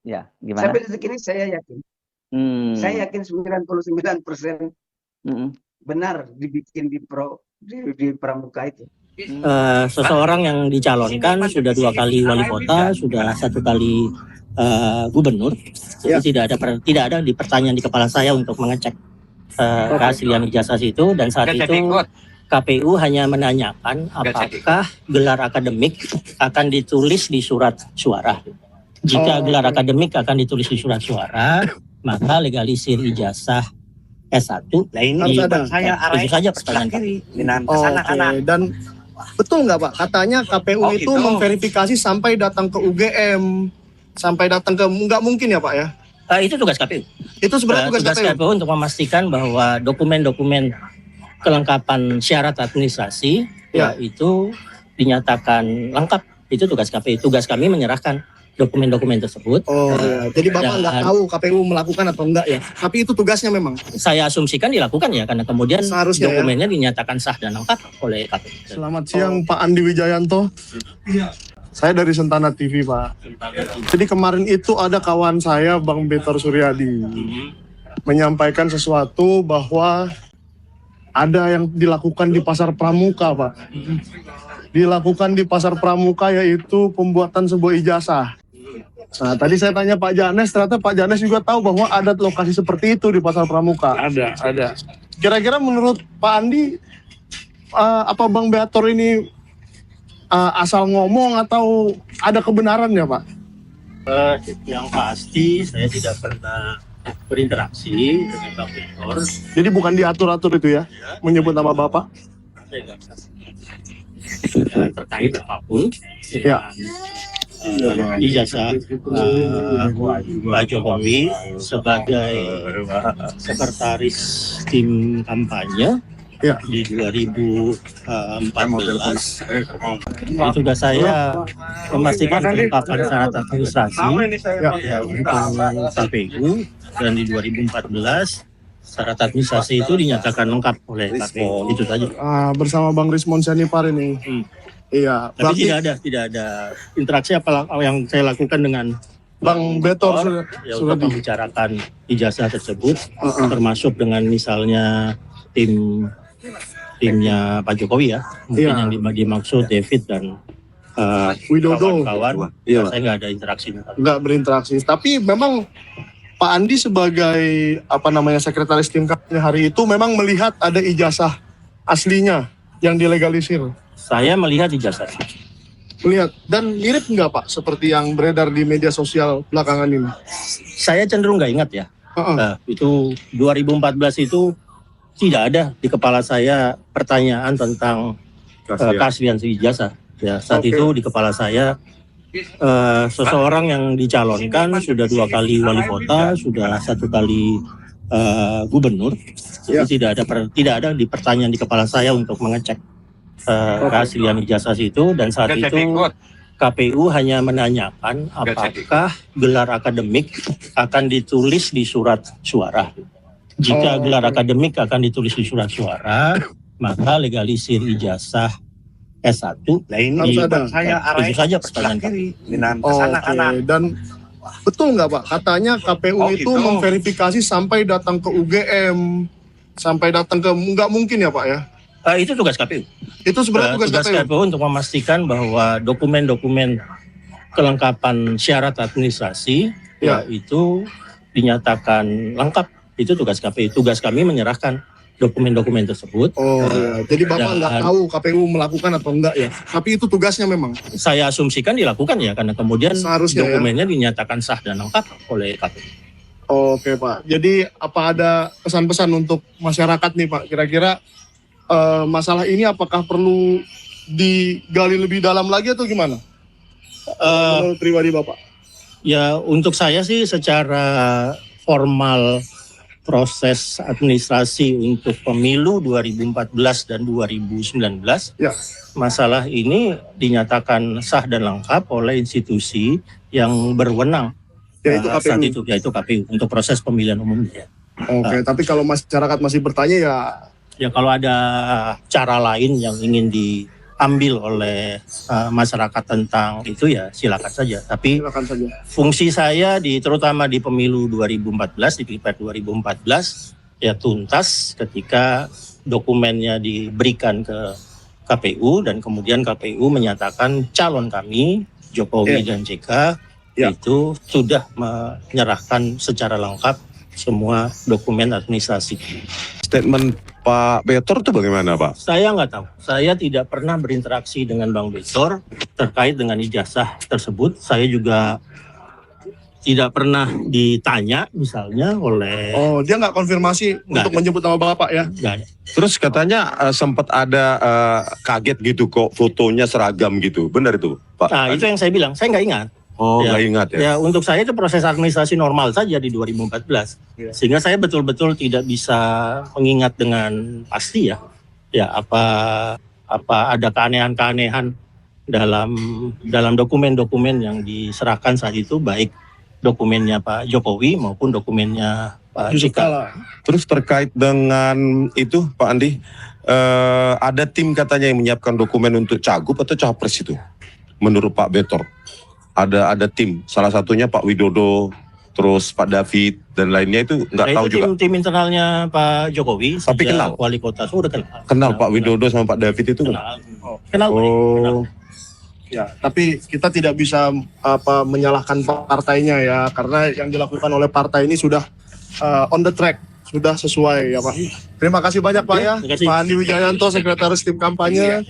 Ya, gimana? Sampai detik ini saya yakin. Saya yakin 99% benar dibikin di pramuka itu. Seseorang yang dicalonkan sudah 2 kali wali kota, sudah 1 kali gubernur. Jadi tidak ada di pertanyaan di kepala saya untuk mengecek keaslian ijazah itu, dan saat itu KPU hanya menanyakan apakah gelar akademik akan ditulis di surat suara. Jika gelar akademik akan ditulis di surat suara, maka legalisir ijazah S1 harus ada. Itu saja pertanyaan. Dan betul nggak Pak? Katanya KPU itu memverifikasi sampai datang ke UGM, sampai datang ke, nggak mungkin ya Pak ya? Itu tugas KPU. Itu sebenarnya tugas KPU untuk memastikan bahwa dokumen-dokumen kelengkapan syarat administrasi itu dinyatakan lengkap. Itu tugas KPU. Tugas kami menyerahkan dokumen-dokumen tersebut. Jadi Bapak nggak tahu KPU melakukan atau enggak ya? Tapi itu tugasnya memang. Saya asumsikan dilakukan ya, karena kemudian dokumennya dinyatakan sah dan lengkap oleh KPU. Selamat siang Pak Andi Wijayanto. Saya dari Sentana TV Pak. Jadi kemarin itu ada kawan saya Bang Betor Suryadi menyampaikan sesuatu bahwa ada yang dilakukan di Pasar Pramuka Pak. Dilakukan di Pasar Pramuka yaitu pembuatan sebuah ijazah. Nah, tadi saya tanya Pak Janes, ternyata Pak Janes juga tahu bahwa ada lokasi seperti itu di Pasar Pramuka. Ada. Kira-kira menurut Pak Andi, apa Bang Beator ini asal ngomong atau ada kebenarannya Pak? Yang pasti saya tidak pernah berinteraksi dengan Bang Beator. Jadi bukan diatur-atur itu ya, menyebut nama Bapak? Terkait apapun. Ijazah Pak Jokowi sebagai sekretaris tim kampanye di 2014. Tugas saya memastikan kelengkapan syarat administrasi untuk KPU, dan di 2014 syarat administrasi itu dinyatakan lengkap oleh KPU. Itu saja. Bersama Bang Rismon Senipar ini. Iya. Tapi tidak ada interaksi apa yang saya lakukan dengan Bang Betor sudah membicarakan ijazah tersebut, termasuk dengan misalnya timnya Pak Jokowi ya, mungkin yang dimaksud David dan Widodo. Kawan. Saya nggak ada interaksi. Nggak berinteraksi. Tapi memang Pak Andi sebagai sekretaris tim kampanye hari itu memang melihat ada ijazah aslinya yang dilegalisir. Saya melihat ijazah. Melihat. Dan mirip nggak Pak seperti yang beredar di media sosial belakangan ini? Saya cenderung nggak ingat ya. Itu 2014 itu tidak ada di kepala saya pertanyaan tentang keaslian ijazah. Ya, saat itu di kepala saya seseorang yang dicalonkan sudah 2 kali wali kota, sudah 1 kali gubernur. Jadi tidak ada di pertanyaan di kepala saya untuk mengecek keaslian ijazah itu, dan saat itu KPU hanya menanyakan apakah gelar akademik akan ditulis di surat suara. Jika gelar akademik akan ditulis di surat suara, maka legalisir ijazah S1 harus ada. Itu saja pertanyaan. Dan betul nggak Pak? Katanya KPU itu memverifikasi sampai datang ke UGM, sampai datang ke, nggak mungkin ya Pak ya? Itu tugas KPU. Itu sebenarnya tugas KPU untuk memastikan bahwa dokumen-dokumen kelengkapan syarat administrasi itu dinyatakan lengkap. Itu tugas KPU. Tugas kami menyerahkan dokumen-dokumen tersebut. Jadi Bapak nggak tahu KPU melakukan atau enggak ya? Tapi itu tugasnya memang. Saya asumsikan dilakukan ya, karena kemudian dokumennya dinyatakan sah dan lengkap oleh KPU. Oke Pak. Jadi apa ada pesan-pesan untuk masyarakat nih Pak? Kira-kira masalah ini apakah perlu digali lebih dalam lagi atau gimana? Menurut pribadi Bapak? Ya, untuk saya sih secara formal proses administrasi untuk pemilu 2014 dan 2019, masalah ini dinyatakan sah dan lengkap oleh institusi yang berwenang saat itu, yaitu KPU, untuk proses pemilihan umumnya. Tapi kalau masyarakat masih bertanya ya kalau ada cara lain yang ingin diambil oleh masyarakat tentang itu ya silakan saja. Tapi Silakan saja. fungsi saya terutama di pemilu 2014, di Pilpres 2014 ya tuntas ketika dokumennya diberikan ke KPU dan kemudian KPU menyatakan calon kami Jokowi dan JK itu sudah menyerahkan secara lengkap semua dokumen administrasi. Statement Pak Betor itu bagaimana, Pak? Saya nggak tahu. Saya tidak pernah berinteraksi dengan Bang Betor terkait dengan ijazah tersebut. Saya juga tidak pernah ditanya misalnya oleh... Oh, dia nggak konfirmasi untuk menyebut nama Bapak ya? Nggak ada. Terus katanya sempat ada kaget gitu kok fotonya seragam gitu. Benar itu, Pak? Nah, itu yang saya bilang. Saya nggak ingat. Oh, nggak ingat ya? Ya, untuk saya itu proses administrasi normal saja di 2014. Sehingga saya betul-betul tidak bisa mengingat dengan pasti ya. Ya, apa ada keanehan-keanehan dalam dokumen-dokumen yang diserahkan saat itu, baik dokumennya Pak Jokowi maupun dokumennya Pak JK. Terus terkait dengan itu, Pak Andi, ada tim katanya yang menyiapkan dokumen untuk Cagup atau Capres itu, menurut Pak Betor. Ada tim, salah satunya Pak Widodo, terus Pak David dan lainnya itu nggak tahu juga. Tim internalnya Pak Jokowi. Tapi kenal. Wali kota sudah kenal. Kenal Pak Widodo sama Pak David itu. Kenal. Oh. Ya, tapi kita tidak bisa menyalahkan partainya ya, karena yang dilakukan oleh partai ini sudah on the track, sudah sesuai ya Pak. Terima kasih banyak Pak ya, Pak Andi Wijayanto, Sekretaris Tim Kampanye.